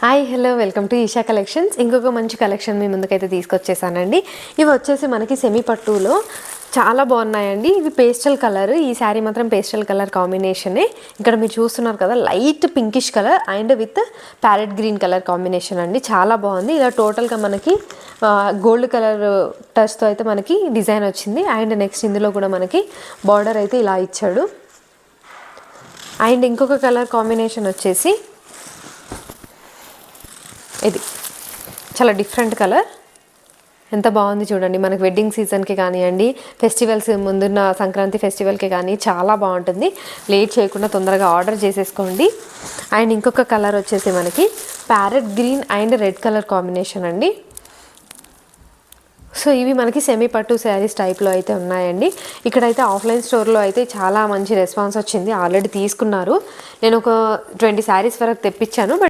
Hi hello welcome to Isha collections. ఇంకొక మంచి collection మీ ముందుకైతే తీసుకొచ్చేసానండి. ఇవి వచ్చేసి మనకి సెమీ పట్టులో చాలా బాగున్నాయండి. ఇవి పేస్టల్ కలర్, ఈ శారీ మాత్రం పేస్టల్ కలర్ కాంబినేషనే. ఇక్కడ మీరు చూస్తున్నారు కదా, light pinkish colour and with parrot green colour combination అండి. చాలా బాగుంది. ఇలా టోటల్గా మనకి గోల్డ్ కలర్ టచ్తో అయితే మనకి డిజైన్ వచ్చింది. అండ్ నెక్స్ట్ ఇందులో కూడా మనకి బార్డర్ అయితే ఇలా ఇచ్చాడు. అండ్ ఇంకొక కలర్ కాంబినేషన్ వచ్చేసి ఇది చాలా డిఫరెంట్ కలర్. ఎంత బాగుంది చూడండి. మనకి వెడ్డింగ్ సీజన్కి కానివ్వండి, ఫెస్టివల్స్ ముందున్న సంక్రాంతి ఫెస్టివల్కి కానీ చాలా బాగుంటుంది. లేట్ చేయకుండా తొందరగా ఆర్డర్ చేసేసుకోండి. అండ్ ఇంకొక కలర్ వచ్చేసి మనకి parrot green and red colour combination అండి. సో ఇవి మనకి సెమీ పట్టు శారీస్ టైప్లో అయితే ఉన్నాయండి. ఇక్కడైతే ఆఫ్లైన్ స్టోర్లో అయితే చాలా మంచి రెస్పాన్స్ వచ్చింది. ఆల్రెడీ తీసుకున్నారు. నేను ఒక 20 శారీస్ వరకు తెప్పించాను.